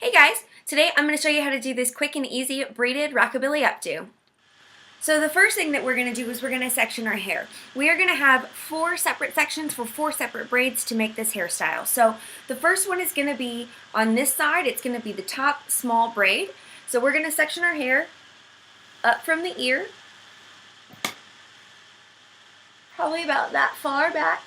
Hey guys, today I'm going to show you how to do this quick and easy braided rockabilly updo. So the first thing that we're going to do is we're going to section our hair. We are going to have 4 separate sections for 4 separate braids to make this hairstyle. So the first one is going to be on this side, it's going to be the top small braid. So we're going to section our hair up from the ear, probably about that far back.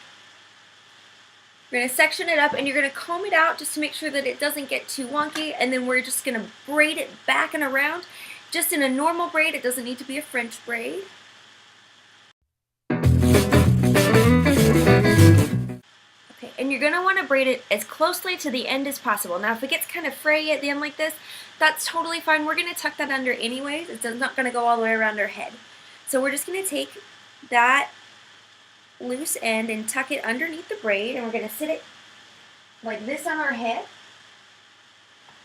We're going to section it up and you're going to comb it out just to make sure that it doesn't get too wonky, and then we're just going to braid it back and around just in a normal braid. It doesn't need to be a French braid. Okay, and you're going to want to braid it as closely to the end as possible. Now if it gets kind of fray at the end like this, that's totally fine. We're going to tuck that under anyways. It's not going to go all the way around our head. So we're just going to take that loose end and tuck it underneath the braid, and we're going to sit it like this on our head,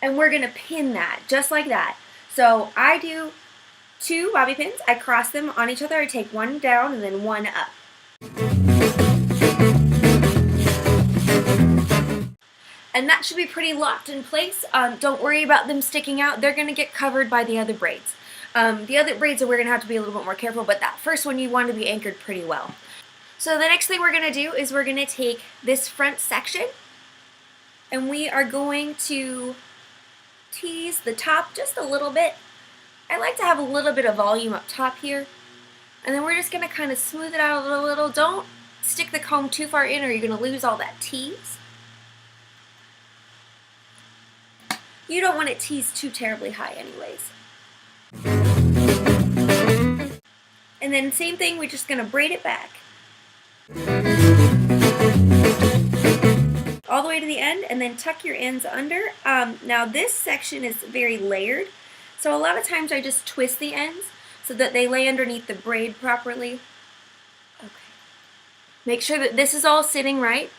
and we're going to pin that just like that. So I do 2 bobby pins, I cross them on each other, I take one down and then one up. And that should be pretty locked in place. Don't worry about them sticking out, they're going to get covered by the other braids. The other braids we're going to have to be a little bit more careful, but that first one you want to be anchored pretty well. So the next thing we're going to do is we're going to take this front section and we are going to tease the top just a little bit. I like to have a little bit of volume up top here, and then we're just going to kind of smooth it out a little. Don't stick the comb too far in or you're going to lose all that tease. You don't want it teased too terribly high anyways. And then same thing, we're just going to braid it back all the way to the end, and then tuck your ends under. Now this section is very layered, so a lot of times I just twist the ends so that they lay underneath the braid properly. Okay. Make sure that this is all sitting right.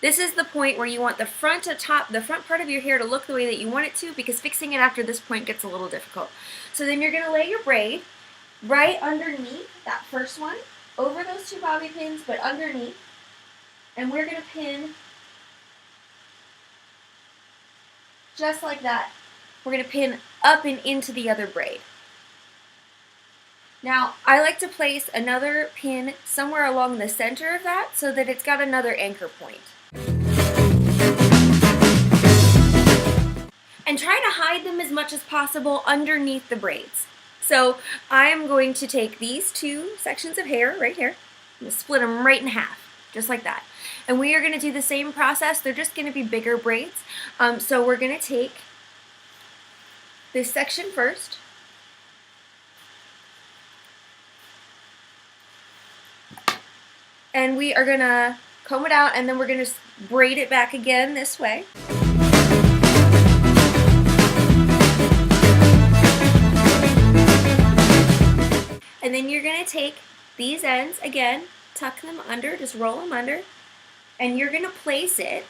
This is the point where you want the front part of your hair to look the way that you want it to, because fixing it after this point gets a little difficult. So then you're going to lay your braid right underneath that first one, over those 2 bobby pins, but underneath, and we're going to pin just like that. We're going to pin up and into the other braid. Now I like to place another pin somewhere along the center of that so that it's got another anchor point. And try to hide them as much as possible underneath the braids. So I'm going to take these 2 sections of hair right here, I'm going to split them right in half, just like that. And we are going to do the same process. They're just going to be bigger braids. So we're going to take this section first, and we are going to comb it out, and then we're going to braid it back again this way. And then you're going to take these ends again, tuck them under, just roll them under, and you're going to place it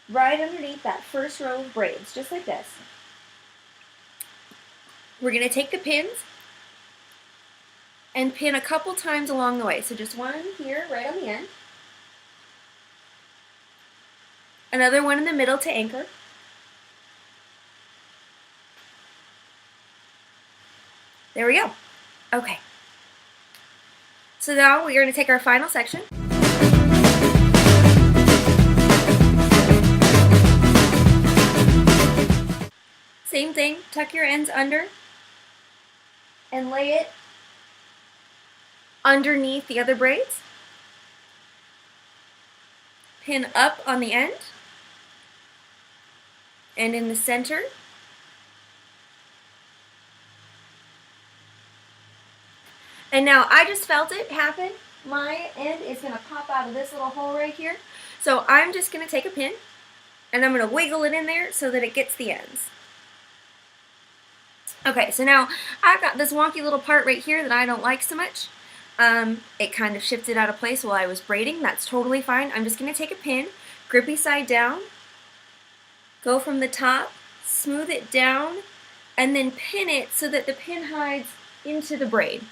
right underneath that first row of braids, just like this. We're going to take the pins and pin a couple times along the way. So just one here, right on the end. Another one in the middle to anchor. There we go. Okay. So now we're going to take our final section. Same thing, tuck your ends under and lay it underneath the other braids. Pin up on the end and in the center. And now I just felt it happen. My end is going to pop out of this little hole right here. So I'm just going to take a pin and I'm going to wiggle it in there so that it gets the ends. Okay, so now I've got this wonky little part right here that I don't like so much. It kind of shifted out of place while I was braiding. That's totally fine. I'm just going to take a pin, grippy side down, go from the top, smooth it down, and then pin it so that the pin hides into the braid.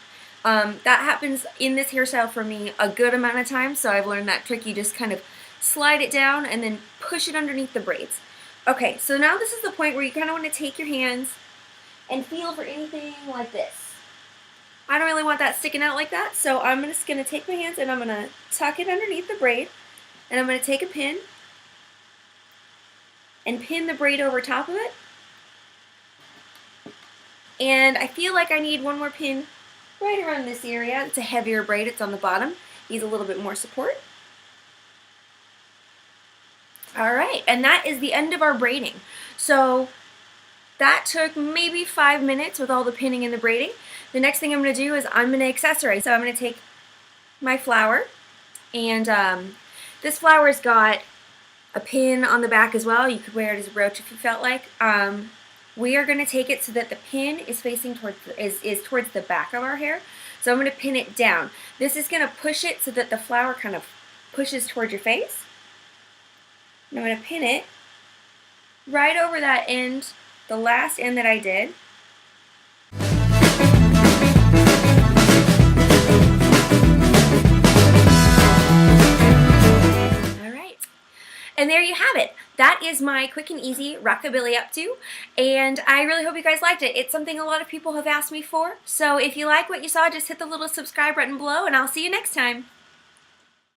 That happens in this hairstyle for me a good amount of times, so I've learned that trick. You just kind of slide it down and then push it underneath the braids. Okay, so now this is the point where you kind of want to take your hands and feel for anything like this. I don't really want that sticking out like that, so I'm just going to take my hands and I'm going to tuck it underneath the braid, and I'm going to take a pin and pin the braid over top of it. And I feel like I need one more pin right around this area. It's a heavier braid, it's on the bottom. Needs a little bit more support. Alright, and that is the end of our braiding. So that took maybe 5 minutes with all the pinning and the braiding. The next thing I'm going to do is I'm going to accessorize. So I'm going to take my flower, and this flower's got a pin on the back as well. You could wear it as a brooch if you felt like. We are going to take it so that the pin is facing towards towards the back of our hair. So I'm going to pin it down. This is going to push it so that the flower kind of pushes towards your face. And I'm going to pin it right over that end, the last end that I did. And there you have it. That is my quick and easy Rockabilly updo, and I really hope you guys liked it. It's something a lot of people have asked me for, so if you like what you saw, just hit the little subscribe button below, and I'll see you next time.